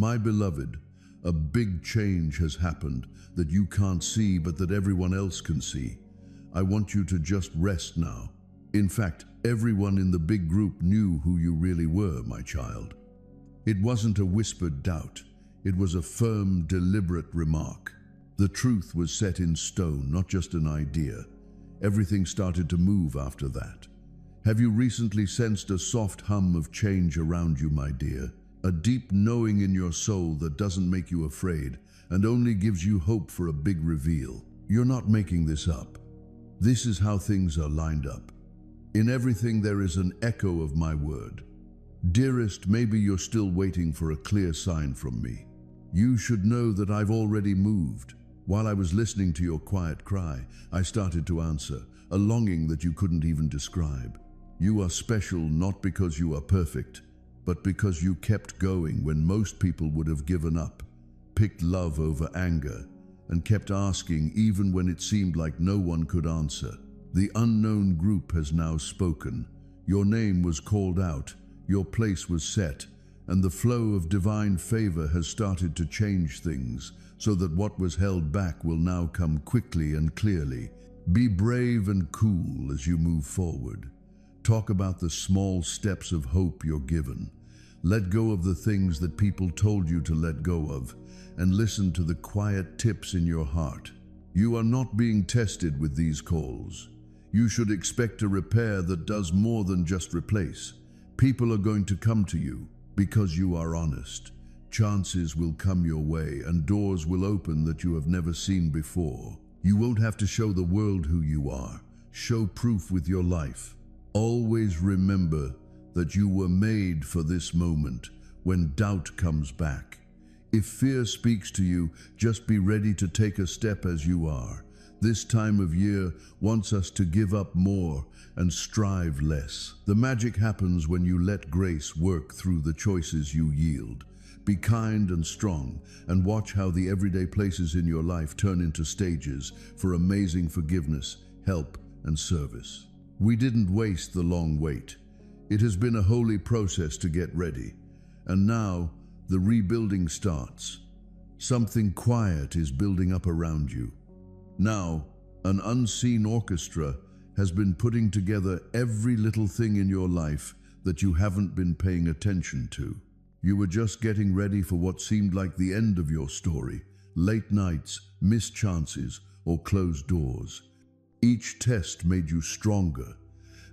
My beloved, a big change has happened that you can't see but that everyone else can see. I want you to just rest now. In fact, everyone in the big group knew who you really were, my child. It wasn't a whispered doubt. It was a firm, deliberate remark. The truth was set in stone, not just an idea. Everything started to move after that. Have you recently sensed a soft hum of change around you, my dear? A deep knowing in your soul that doesn't make you afraid and only gives you hope for a big reveal. You're not making this up. This is how things are lined up. In everything there is an echo of my word. Dearest, maybe you're still waiting for a clear sign from me. You should know that I've already moved. While I was listening to your quiet cry, I started to answer, a longing that you couldn't even describe. You are special not because you are perfect, but because you kept going when most people would have given up, picked love over anger, and kept asking even when it seemed like no one could answer. The unknown group has now spoken. Your name was called out, your place was set, and the flow of divine favor has started to change things so that what was held back will now come quickly and clearly. Be brave and cool as you move forward. Talk about the small steps of hope you're given. Let go of the things that people told you to let go of, and listen to the quiet tips in your heart. You are not being tested with these calls. You should expect a repair that does more than just replace. People are going to come to you because you are honest. Chances will come your way and doors will open that you have never seen before. You won't have to show the world who you are. Show proof with your life. Always remember that you were made for this moment when doubt comes back. If fear speaks to you, just be ready to take a step as you are. This time of year wants us to give up more and strive less. The magic happens when you let grace work through the choices you yield. Be kind and strong, and watch how the everyday places in your life turn into stages for amazing forgiveness, help, and service. We didn't waste the long wait. It has been a holy process to get ready, and now the rebuilding starts. Something quiet is building up around you. Now, an unseen orchestra has been putting together every little thing in your life that you haven't been paying attention to. You were just getting ready for what seemed like the end of your story, late nights, missed chances, or closed doors. Each test made you stronger,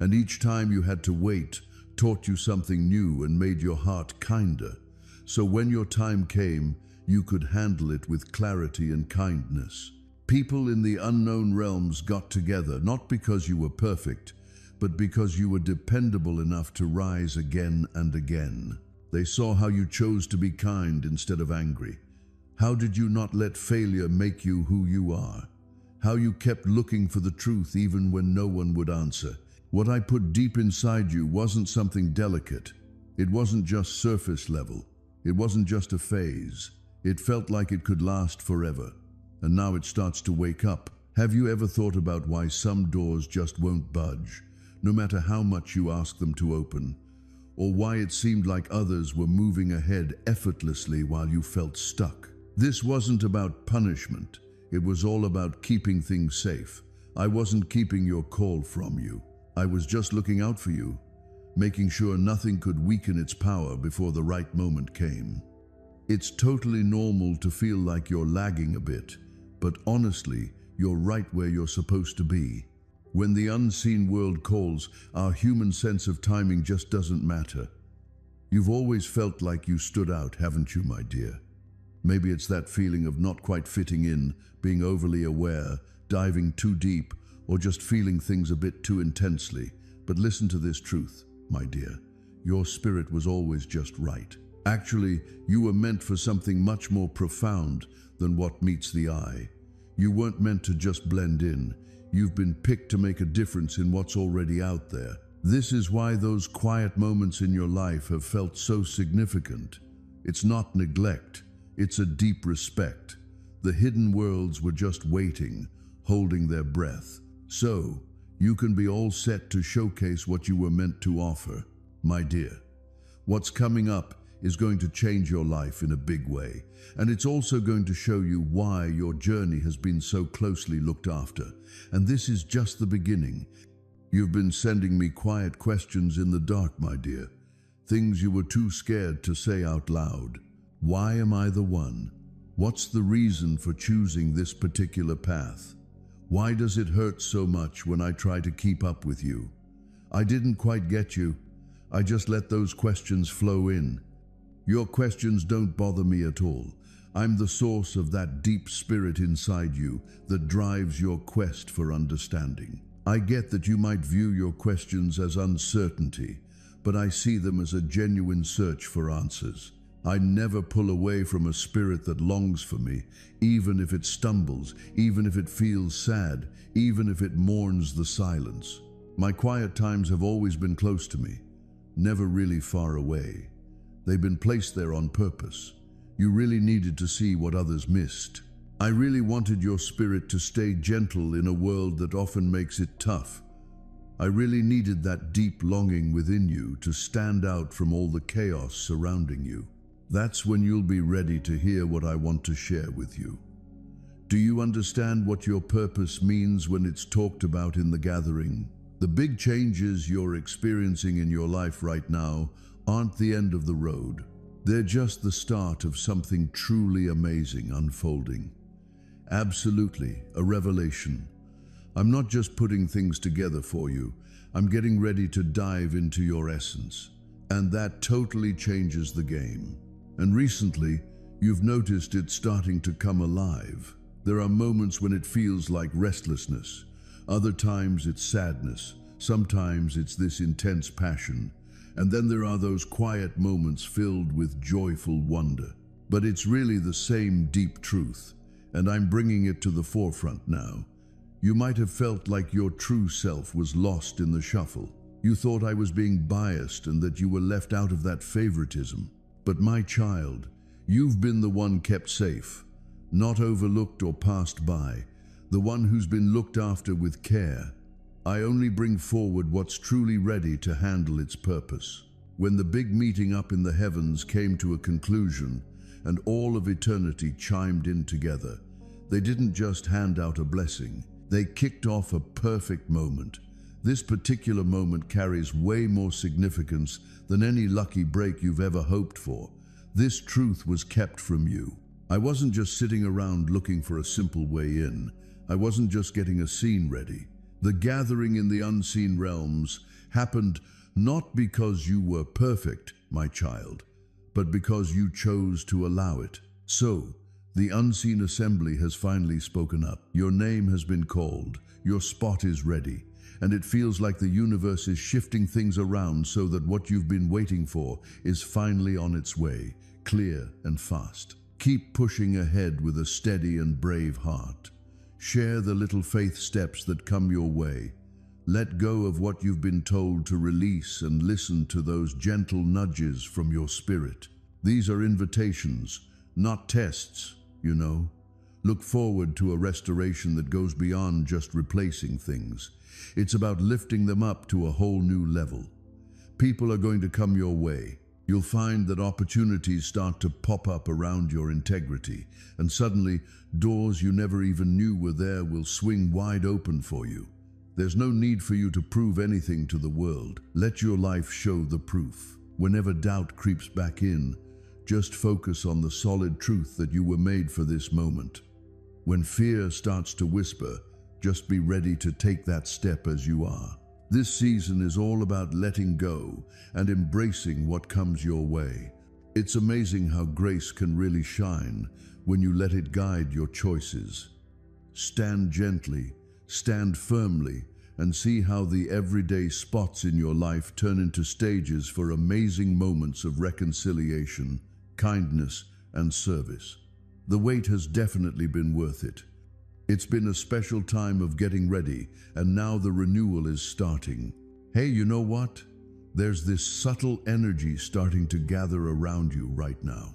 and each time you had to wait taught you something new and made your heart kinder. So when your time came, you could handle it with clarity and kindness. People in the unknown realms got together, not because you were perfect, but because you were dependable enough to rise again and again. They saw how you chose to be kind instead of angry. How did you not let failure make you who you are? How you kept looking for the truth even when no one would answer. What I put deep inside you wasn't something delicate. It wasn't just surface level. It wasn't just a phase. It felt like it could last forever. And now it starts to wake up. Have you ever thought about why some doors just won't budge, no matter how much you ask them to open? Or why it seemed like others were moving ahead effortlessly while you felt stuck? This wasn't about punishment. It was all about keeping things safe. I wasn't keeping your call from you. I was just looking out for you, making sure nothing could weaken its power before the right moment came. It's totally normal to feel like you're lagging a bit, but honestly, you're right where you're supposed to be. When the unseen world calls, our human sense of timing just doesn't matter. You've always felt like you stood out, haven't you, my dear? Maybe it's that feeling of not quite fitting in, being overly aware, diving too deep, or just feeling things a bit too intensely. But listen to this truth, my dear. Your spirit was always just right. Actually, you were meant for something much more profound than what meets the eye. You weren't meant to just blend in. You've been picked to make a difference in what's already out there. This is why those quiet moments in your life have felt so significant. It's not neglect. It's a deep respect. The hidden worlds were just waiting, holding their breath. So, you can be all set to showcase what you were meant to offer. My dear, what's coming up is going to change your life in a big way, and it's also going to show you why your journey has been so closely looked after. And this is just the beginning. You've been sending me quiet questions in the dark, my dear, things you were too scared to say out loud. Why am I the one? What's the reason for choosing this particular path? Why does it hurt so much when I try to keep up with you? I didn't quite get you. I just let those questions flow in. Your questions don't bother me at all. I'm the source of that deep spirit inside you that drives your quest for understanding. I get that you might view your questions as uncertainty, but I see them as a genuine search for answers. I never pull away from a spirit that longs for me, even if it stumbles, even if it feels sad, even if it mourns the silence. My quiet times have always been close to me, never really far away. They've been placed there on purpose. You really needed to see what others missed. I really wanted your spirit to stay gentle in a world that often makes it tough. I really needed that deep longing within you to stand out from all the chaos surrounding you. That's when you'll be ready to hear what I want to share with you. Do you understand what your purpose means when it's talked about in the gathering? The big changes you're experiencing in your life right now aren't the end of the road. They're just the start of something truly amazing unfolding. Absolutely, a revelation. I'm not just putting things together for you. I'm getting ready to dive into your essence. And that totally changes the game. And recently, you've noticed it starting to come alive. There are moments when it feels like restlessness. Other times it's sadness. Sometimes it's this intense passion. And then there are those quiet moments filled with joyful wonder. But it's really the same deep truth, and I'm bringing it to the forefront now. You might have felt like your true self was lost in the shuffle. You thought I was being biased and that you were left out of that favoritism. But my child, you've been the one kept safe, not overlooked or passed by, the one who's been looked after with care. I only bring forward what's truly ready to handle its purpose. When the big meeting up in the heavens came to a conclusion and all of eternity chimed in together, they didn't just hand out a blessing, they kicked off a perfect moment. This particular moment carries way more significance than any lucky break you've ever hoped for. This truth was kept from you. I wasn't just sitting around looking for a simple way in. I wasn't just getting a scene ready. The gathering in the unseen realms happened not because you were perfect, my child, but because you chose to allow it. So, the unseen assembly has finally spoken up. Your name has been called. Your spot is ready. And it feels like the universe is shifting things around so that what you've been waiting for is finally on its way, clear and fast. Keep pushing ahead with a steady and brave heart. Share the little faith steps that come your way. Let go of what you've been told to release and listen to those gentle nudges from your spirit. These are invitations, not tests, you know. Look forward to a restoration that goes beyond just replacing things. It's about lifting them up to a whole new level. People are going to come your way. You'll find that opportunities start to pop up around your integrity, and suddenly doors you never even knew were there will swing wide open for you. There's no need for you to prove anything to the world. Let your life show the proof. Whenever doubt creeps back in, just focus on the solid truth that you were made for this moment. When fear starts to whisper, just be ready to take that step as you are. This season is all about letting go and embracing what comes your way. It's amazing how grace can really shine when you let it guide your choices. Stand gently, stand firmly, and see how the everyday spots in your life turn into stages for amazing moments of reconciliation, kindness, and service. The wait has definitely been worth it. It's been a special time of getting ready, and now the renewal is starting. Hey, you know what? There's this subtle energy starting to gather around you right now.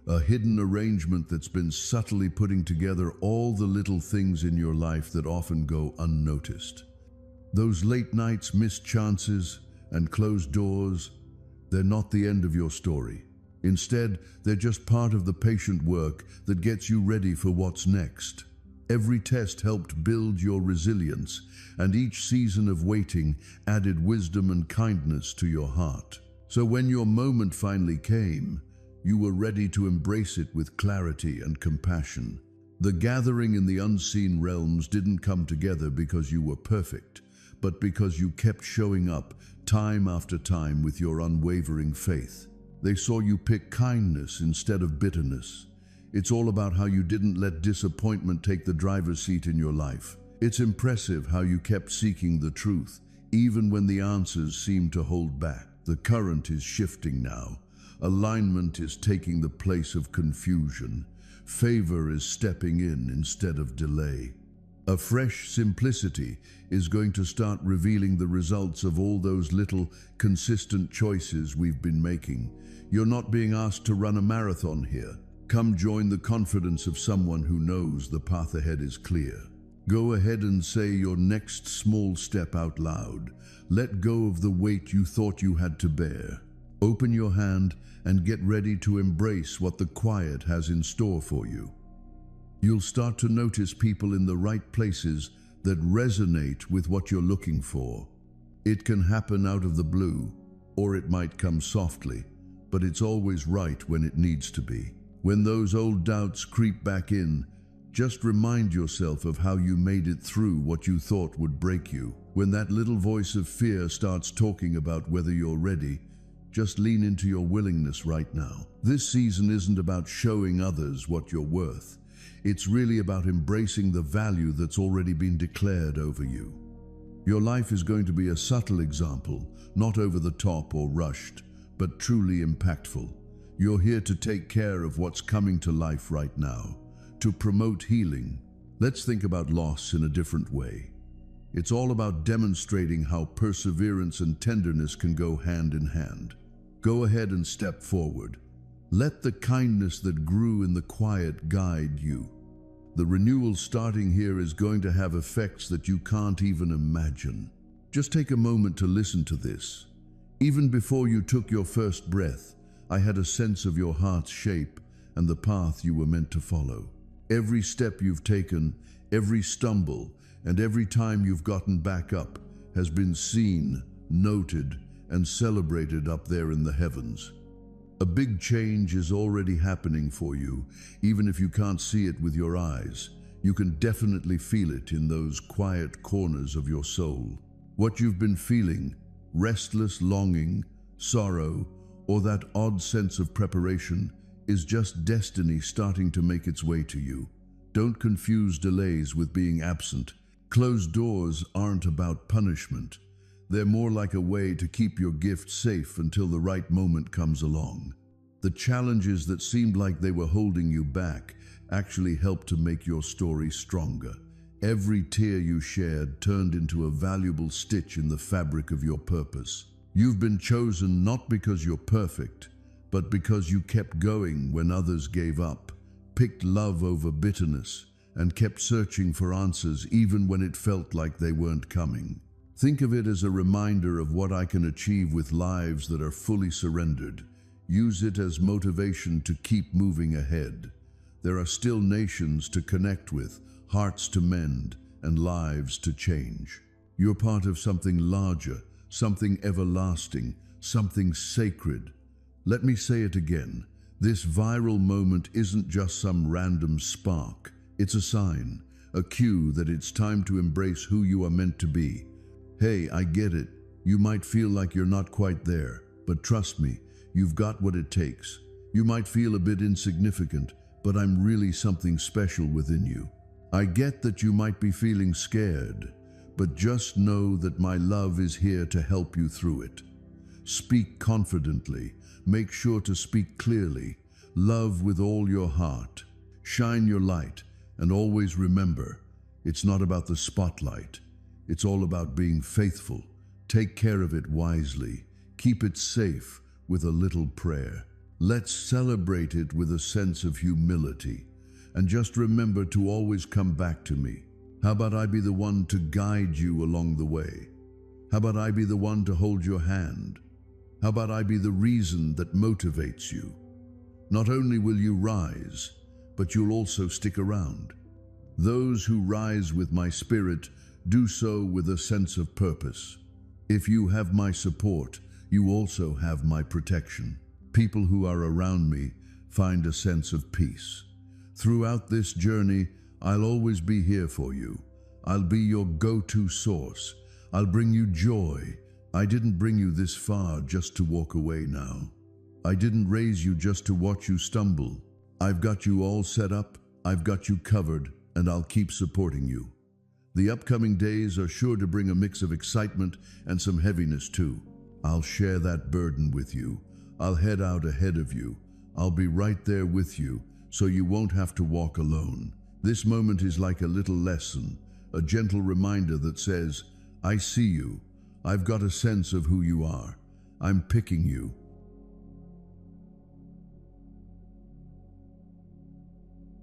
A hidden arrangement that's been subtly putting together all the little things in your life that often go unnoticed. Those late nights, missed chances, and closed doors, they're not the end of your story. Instead, they're just part of the patient work that gets you ready for what's next. Every test helped build your resilience, and each season of waiting added wisdom and kindness to your heart. So when your moment finally came, you were ready to embrace it with clarity and compassion. The gathering in the unseen realms didn't come together because you were perfect, but because you kept showing up time after time with your unwavering faith. They saw you pick kindness instead of bitterness. It's all about how you didn't let disappointment take the driver's seat in your life. It's impressive how you kept seeking the truth, even when the answers seemed to hold back. The current is shifting now. Alignment is taking the place of confusion. Favor is stepping in instead of delay. A fresh simplicity is going to start revealing the results of all those little, consistent choices we've been making. You're not being asked to run a marathon here. Come join the confidence of someone who knows the path ahead is clear. Go ahead and say your next small step out loud. Let go of the weight you thought you had to bear. Open your hand and get ready to embrace what the quiet has in store for you. You'll start to notice people in the right places that resonate with what you're looking for. It can happen out of the blue, or it might come softly, but it's always right when it needs to be. When those old doubts creep back in, just remind yourself of how you made it through what you thought would break you. When that little voice of fear starts talking about whether you're ready, just lean into your willingness right now. This season isn't about showing others what you're worth. It's really about embracing the value that's already been declared over you. Your life is going to be a subtle example, not over the top or rushed, but truly impactful. You're here to take care of what's coming to life right now, to promote healing. Let's think about loss in a different way. It's all about demonstrating how perseverance and tenderness can go hand in hand. Go ahead and step forward. Let the kindness that grew in the quiet guide you. The renewal starting here is going to have effects that you can't even imagine. Just take a moment to listen to this. Even before you took your first breath, I had a sense of your heart's shape and the path you were meant to follow. Every step you've taken, every stumble, and every time you've gotten back up has been seen, noted, and celebrated up there in the heavens. A big change is already happening for you, even if you can't see it with your eyes. You can definitely feel it in those quiet corners of your soul. What you've been feeling, restless longing, sorrow, or that odd sense of preparation, is just destiny starting to make its way to you. Don't confuse delays with being absent. Closed doors aren't about punishment. They're more like a way to keep your gift safe until the right moment comes along. The challenges that seemed like they were holding you back actually helped to make your story stronger. Every tear you shared turned into a valuable stitch in the fabric of your purpose. You've been chosen not because you're perfect, but because you kept going when others gave up, picked love over bitterness, and kept searching for answers even when it felt like they weren't coming. Think of it as a reminder of what I can achieve with lives that are fully surrendered. Use it as motivation to keep moving ahead. There are still nations to connect with, hearts to mend, and lives to change. You're part of something larger, something everlasting, something sacred. Let me say it again. This viral moment isn't just some random spark. It's a sign, a cue that it's time to embrace who you are meant to be. Hey, I get it. You might feel like you're not quite there, but trust me, you've got what it takes. You might feel a bit insignificant, but I'm really something special within you. I get that you might be feeling scared, but just know that my love is here to help you through it. Speak confidently. Make sure to speak clearly. Love with all your heart. Shine your light, and always remember, it's not about the spotlight. It's all about being faithful. Take care of it wisely. Keep it safe with a little prayer. Let's celebrate it with a sense of humility. And just remember to always come back to me. How about I be the one to guide you along the way? How about I be the one to hold your hand? How about I be the reason that motivates you? Not only will you rise, but you'll also stick around. Those who rise with my spirit do so with a sense of purpose. If you have my support, you also have my protection. People who are around me find a sense of peace. Throughout this journey, I'll always be here for you. I'll be your go-to source. I'll bring you joy. I didn't bring you this far just to walk away now. I didn't raise you just to watch you stumble. I've got you all set up, I've got you covered, and I'll keep supporting you. The upcoming days are sure to bring a mix of excitement and some heaviness too. I'll share that burden with you. I'll head out ahead of you. I'll be right there with you, so you won't have to walk alone. This moment is like a little lesson, a gentle reminder that says, I see you. I've got a sense of who you are. I'm picking you.